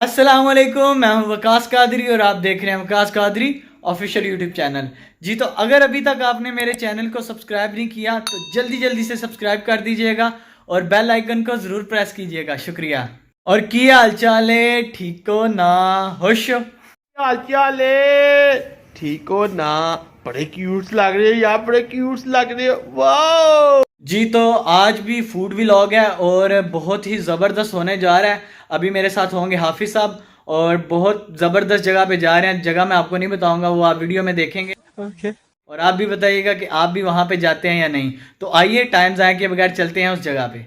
अस्सलामुअलैकुम, मैं हूं वकास कादरी और आप देख रहे हैं Waqas Qadri official YouTube channel. जी तो अगर अभी तक आपने मेरे चैनल को सब्सक्राइब नहीं किया तो जल्दी जल्दी से सब्सक्राइब कर दीजिएगा और बेल आइकन को ज़रूर प्रेस कीजिएगा। शुक्रिया। और की हाल चाल है? ठीक हो ना? खुश हो? हाल चाल है? ठीक हो ना? बड़े क्यूट लग रहे हो यार, बड़े क्यूट लग रहे हो। वाह जी तो आज भी फूड व्लॉग है और बहुत ही ज़बरदस्त होने जा रहा है। अभी मेरे साथ होंगे हाफिज़ साहब और बहुत ज़बरदस्त जगह पे जा रहे हैं। जगह मैं आपको नहीं बताऊंगा, वो आप वीडियो में देखेंगे। ओके। और आप भी बताइएगा कि आप भी वहाँ पे जाते हैं या नहीं। तो आइए टाइम ज़ाया के बगैर चलते हैं उस जगह पे।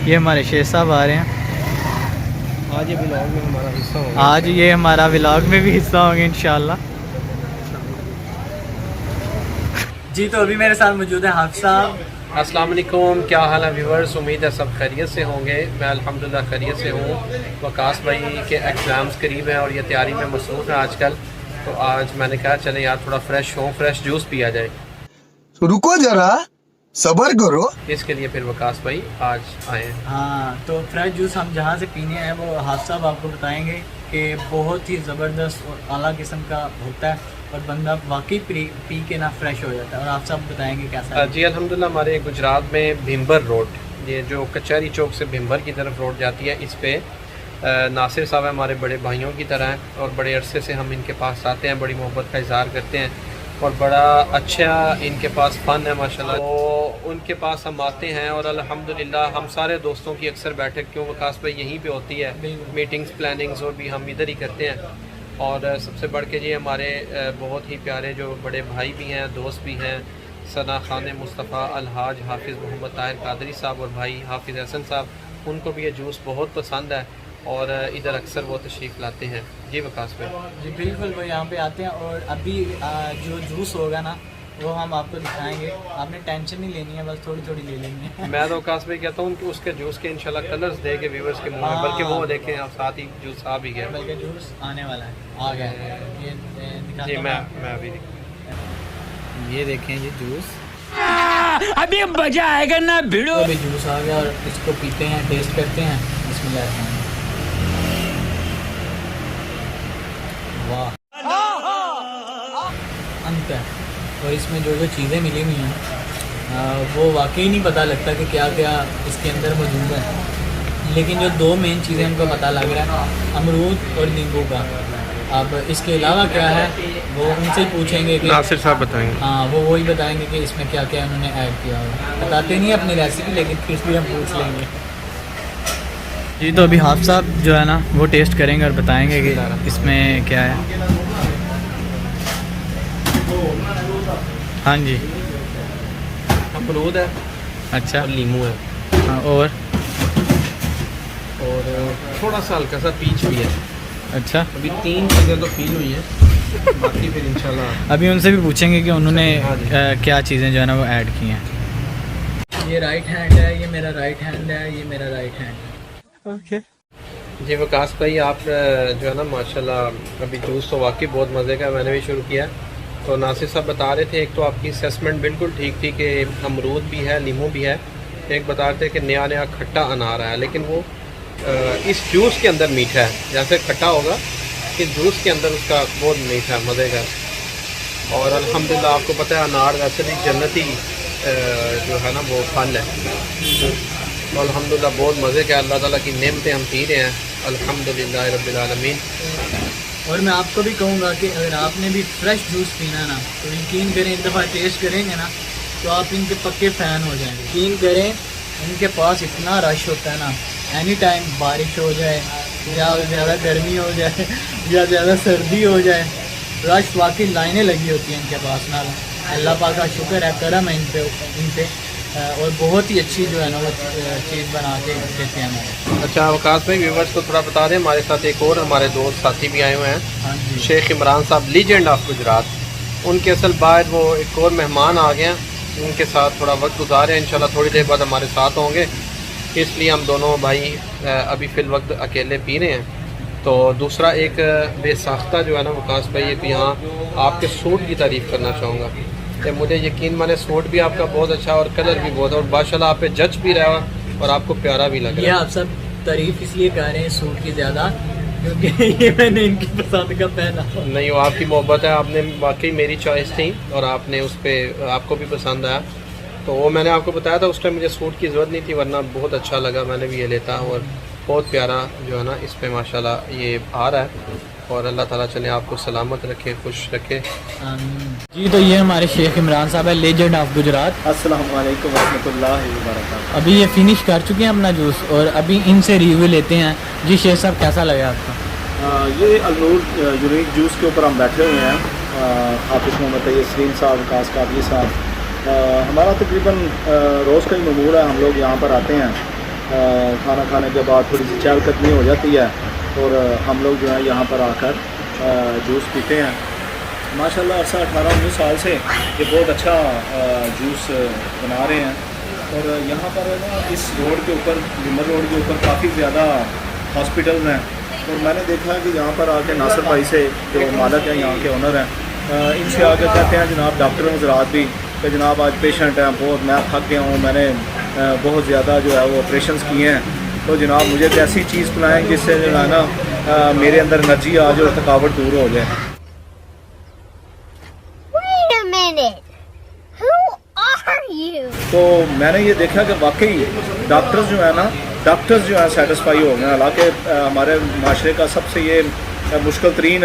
ये हमारे शेख साहब आ रहे हैं। आज ये ब्लॉग में हमारा हिस्सा होगा। आज ये हमारा व्लॉग में भी हिस्सा होंगे इंशाल्लाह। जी तो अभी मेरे साथ मौजूद है हाफिज़ साहब। अस्सलाम वालेकुम, क्या हाल है व्यूवर्स? उम्मीद है सब खैरियत से होंगे। मैं अल्हम्दुलिल्लाह खैरियत से हूँ। वकास भाई के एग्ज़ाम्स करीब हैं और ये तैयारी में मसरूफ़ है आजकल। तो आज मैंने कहा चले यार थोड़ा फ्रेश हो, फ्रेश जूस पिया जाए। रुको जरा, सबर करो। इसके लिए फिर वकास भाई आज आए हैं। हाँ तो फ्रेश जूस हम जहाँ से पीने हैं वो हाफिज़ साहब आपको बताएंगे कि बहुत ही ज़बरदस्त और आला किस्म का होता है और बंदा वाकई पी के ना फ्रेश हो जाता है। और आप सब बताएंगे कैसा है। जी अल्हम्दुलिल्लाह, हमारे गुजरात में भिम्बर रोड, ये जो कचहरी चौक से भिम्बर की तरफ रोड जाती है, इस पर नासिर साहब हमारे बड़े भाइयों की तरह हैं और बड़े अरसे से हम इनके पास आते हैं, बड़ी मोहब्बत का इज़हार करते हैं और बड़ा अच्छा इनके पास फ़न है माशाल्लाह। तो उनके पास हम आते हैं और अल्हम्दुलिल्लाह हम सारे दोस्तों की अक्सर बैठक क्यों वकास भाई यहीं पे होती है, मीटिंग्स प्लानिंग्स और भी हम इधर ही करते हैं। और सबसे बढ़ के ये हमारे बहुत ही प्यारे जो बड़े भाई भी हैं, दोस्त भी हैं, सना खान मुस्तफ़ा अलहाज हाफिज़ मोहम्मद ताहिर कादरी साहब और भाई हाफिज़ हसन साहब, उनको भी ये जूस बहुत पसंद है और इधर अक्सर वो तशरीफ़ लाते हैं। जी वकास भाई। जी बिल्कुल, वो यहाँ पे आते हैं और अभी जो जूस होगा ना वो हम आपको दिखाएंगे। आपने टेंशन नहीं लेनी है, बस थोड़ी थोड़ी ले लेनी है। मैं तो वकास भाई कहता हूँ कि उसके जूस के इंशाल्लाह कलर्स दे के व्यूवर्स के मुँह में, बल्कि वो देखें आप साथ ही जूस आ भी गया। बल्कि जूस आने वाला है, आ गया है। ये दिखाता जी हूँ मैं अभी ये देखें ये जूस अभी मजा आएगा ना भिड़ो। अभी जूस आ गया और इसको पीते हैं, टेस्ट करते हैं। बिस्मिल्लाह। वाह अंत है। और इसमें जो जो चीज़ें मिली हुई हैं वो वाकई नहीं पता लगता कि क्या क्या इसके अंदर मौजूद है। लेकिन जो दो मेन चीज़ें हमको पता लग रहा है, अमरूद और नींबू का। अब इसके अलावा क्या है वो उनसे ही पूछेंगे कि नासिर साहब बताएंगे। हाँ वो वही बताएंगे कि इसमें क्या क्या उन्होंने ऐड किया होगा। बताते नहीं अपनी रेसिपी, लेकिन फिर भी हम पूछ लेंगे। जी तो अभी हाफ साहब जो है ना वो टेस्ट करेंगे और बताएंगे कि इसमें क्या है। हाँ जी, अमरूद है अच्छा। और नींबू है हाँ, और थोड़ा सा हल्का सा पीच भी है। अच्छा, अभी 3 चीज़ें तो फील हुई हैं, बाकी फिर इंशाल्लाह अभी उनसे भी पूछेंगे कि उन्होंने हाँ जी। क्या चीज़ें जो है ना वो ऐड की हैं। ये राइट हैंड है, ये मेरा राइट हैंड है, ये मेरा राइट हैंड है। ओके। जी वकास भाई, आप जो है ना माशाल्लाह अभी जूस तो वाकई बहुत मज़े का, मैंने भी शुरू किया। तो नासिर साहब बता रहे थे, एक तो आपकी असेसमेंट बिल्कुल ठीक थी कि अमरूद भी है, नींबू भी है। एक बता रहे थे कि नया नया खट्टा अनार है, लेकिन वो इस जूस के अंदर मीठा है। जैसे खट्टा होगा, इस जूस के अंदर उसका बहुत मीठा मज़े का। और अल्हम्दुलिल्लाह आपको पता है अनार वैसे भी जन्नती जो है ना वो फल है। तो अल्हम्दुलिल्लाह बहुत मज़े का, अल्लाह ताला की नेमतें हम पी रहे हैं अल्हम्दुलिल्लाह रब्बिल आलमीन। और मैं आपको भी कहूँगा कि अगर आपने भी फ्रेश जूस पीना ना तो यकीन करें, एक दफ़ा टेस्ट करेंगे ना तो आप इनके पक्के फ़ैन हो जाएंगे। यकीन करें, इनके पास इतना रश होता है ना, एनी टाइम बारिश हो जाए या ज़्यादा गर्मी हो जाए या ज़्यादा सर्दी हो जाए, रश वाकई लाइनें लगी होती हैं इनके पास ना। अल्लाह पाक का शुक्र है, करम है इन पे और बहुत ही अच्छी जो है ना वो चीज़ बना के देते हैं हमें। अच्छा वकास भाई, व्यूवर्स को थोड़ा बता दें, हमारे साथ एक और हमारे दोस्त साथी भी आए हुए हैं, हाँ जी। शेख इमरान साहब, लीजेंड ऑफ गुजरात। उनके असल बाद वो एक और मेहमान आ गए हैं, उनके साथ थोड़ा वक्त गुजारे। इंशाल्लाह थोड़ी देर बाद हमारे साथ होंगे, इसलिए हम दोनों भाई अभी फ़िल वक्त अकेले पी रहे हैं। तो दूसरा एक बेसाख्ता जो है ना वकास भाई, एक यहाँ आपके सूट की तारीफ़ करना चाहूँगा। कि मुझे यकीन माने सूट भी आपका बहुत अच्छा और कलर भी बहुत, और माशाल्लाह आप पे जच भी रहा है और आपको प्यारा भी लग ये रहा है। आप सब तारीफ इसलिए कर रहे हैं सूट की ज़्यादा, क्योंकि ये मैंने इनकी पसंद का पहना। नहीं, वो आपकी मोहब्बत है, आपने वाकई मेरी चॉइस थी और आपने उस पर आपको भी पसंद आया, तो वो मैंने आपको बताया था उस टाइम मुझे सूट की ज़रूरत नहीं थी, वरना बहुत अच्छा लगा, मैंने भी ये लेता। और बहुत प्यारा जो है ना इस पे माशाल्लाह ये आ रहा है, और अल्लाह ताला चले आपको सलामत रखे, खुश रखे। जी तो ये हमारे शेख इमरान साहब है, लेजेंड ऑफ गुजरात। अस्सलाम वालेकुम रहमतुल्लाहि व बरकातहू। अभी ये फिनिश कर चुके हैं अपना जूस और अभी इनसे रिव्यू लेते हैं। जी शेख साहब कैसा लगा आपका? ये अलनूर यूनिक जूस के ऊपर हम बैठे हुए हैं, हाफिज़ मोहम्मद तैयब साहब, विकास काबली साहब। हमारा तकरीबन रोज़ का ही मामूल है, हम लोग यहाँ पर आते हैं, खाना खाने के बाद थोड़ी सी चहलकदमी हो जाती है और हम लोग जो है यहाँ पर आकर जूस पीते हैं। माशाल्लाह अर्सा 18-19 साल से ये बहुत अच्छा जूस बना रहे हैं, और यहाँ पर ना इस रोड के ऊपर, विमर रोड के ऊपर काफ़ी ज़्यादा हॉस्पिटल हैं, और मैंने देखा कि यहाँ पर आके नासिर भाई से, जो मालिक हैं यहाँ के ओनर हैं, इनसे आके कहते हैं जनाब डॉक्टर हज़रात भी कि जनाब आज पेशेंट हैं बहुत, मैं थक गया हूँ, मैंने बहुत ज़्यादा जो है वो ऑपरेशंस किए हैं, तो जनाब मुझे एक ऐसी चीज़ पिलाएं जिससे जो है ना मेरे अंदर एनर्जी आ जाए और थकावट दूर हो जाए। Wait a minute. Who are you? तो मैंने ये देखा कि वाकई डॉक्टर्स जो है सेटिस्फाई हो गए। हालांकि हमारे माशरे का सबसे ये मुश्किल तरीन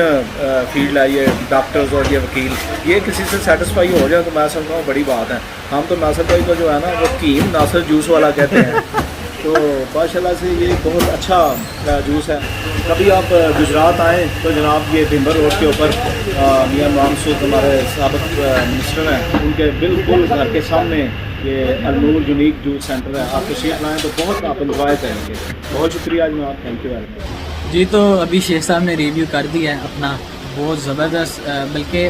फील्ड है ये डॉक्टर्स और ये वकील, ये किसी से सेटिस्फाई हो जाए तो मैं समझता हूँ बड़ी बात है। हम तो नासिर भाई को जो है ना वो कीम नासिर जूस वाला कहते हैं, तो माशाल्लाह से ये बहुत अच्छा जूस है। कभी आप गुजरात आएँ तो जनाब ये भिंबर रोड के ऊपर मियां मामसूद हमारे साबिक मिनिस्टर हैं, उनके बिल्कुल घर के सामने ये अलनूर यूनिक जूस सेंटर है, आप तशरीफ लाएँ तो बहुत आप इंजॉय करेंगे। बहुत शुक्रिया जनाब, थैंक यू वेरी मच। जी तो अभी शेख साहब ने रिव्यू कर दिया है अपना, बहुत ज़बरदस्त, बल्कि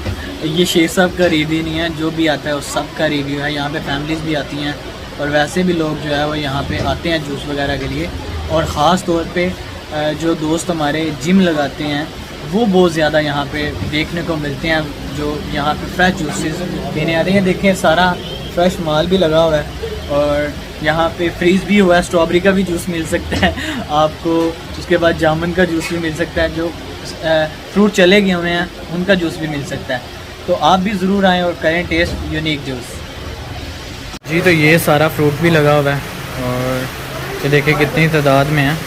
ये शेख साहब का रिव्यू नहीं है, जो भी आता है उस सब का रिव्यू है। यहाँ पे फैमिलीज़ भी आती हैं और वैसे भी लोग जो है वो यहाँ पे आते हैं जूस वगैरह के लिए, और ख़ास तौर पे जो दोस्त हमारे जिम लगाते हैं वो बहुत ज़्यादा यहाँ पे देखने को मिलते हैं, जो यहाँ पे फ्रेश जूसेस पीने आते हैं। देखें सारा फ्रेश माल भी लगा हुआ है, और यहाँ पे फ्रीज़ भी हुआ है, स्ट्रॉबेरी का भी जूस मिल सकता है आपको, उसके बाद जामुन का जूस भी मिल सकता है, जो फ्रूट चले गए हुए हैं उनका जूस भी मिल सकता है। तो आप भी ज़रूर आएँ और करें टेस्ट यूनिक जूस। जी तो ये सारा फ्रूट भी लगा हुआ है, और ये देखिए कितनी तादाद में है,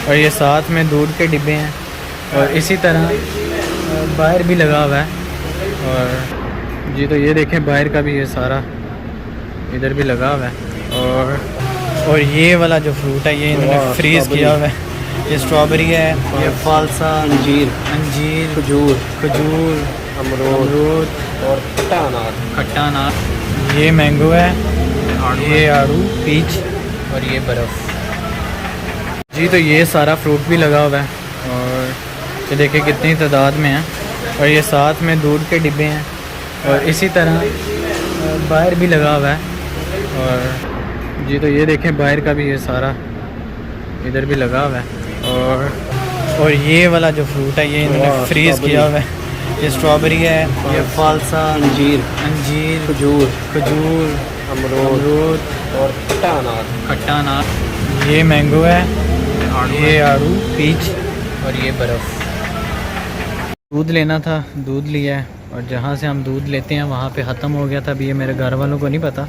और ये साथ में दूध के डिब्बे हैं, और इसी तरह बाहर भी लगा हुआ है। और जी तो ये देखें बाहर का भी ये सारा इधर भी लगा हुआ है, और ये वाला जो फ्रूट है ये इन्होंने फ्रीज़ किया हुआ है। ये स्ट्रॉबेरी है, ये फालसा, अंजीर, खजूर, अमरूद और खट्टा अनार, ये मैंगो है, ये आड़ू, पीच, और ये बर्फ़। जी तो ये सारा फ्रूट भी लगा हुआ है, और ये देखिए कितनी तादाद में है, और ये साथ में दूध के डिब्बे हैं, और इसी तरह बाहर भी लगा हुआ है। और जी तो ये देखें बाहर का भी ये सारा इधर भी लगा हुआ है, और ये वाला जो फ्रूट है ये इन्होंने फ्रीज़ किया हुआ है। ये स्ट्रॉबेरी है, ये फालसा, अंजीर, खजूर, अमरूद और खट्टा अनार, ये मैंगो है, ये आड़ू, पीच, और ये बर्फ़। दूध लेना था, दूध लिया है, और जहाँ से हम दूध लेते हैं वहाँ पे ख़त्म हो गया था। अभी ये मेरे घर वालों को नहीं पता,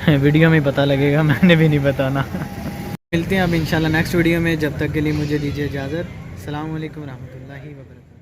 वीडियो में पता लगेगा, मैंने भी नहीं बताना। मिलते हैं अब इंशाल्लाह नेक्स्ट वीडियो में, जब तक के लिए मुझे दीजिए इजाज़त। अस्सलाम वालेकुम रहमतुल्लाहि व बरकातहू।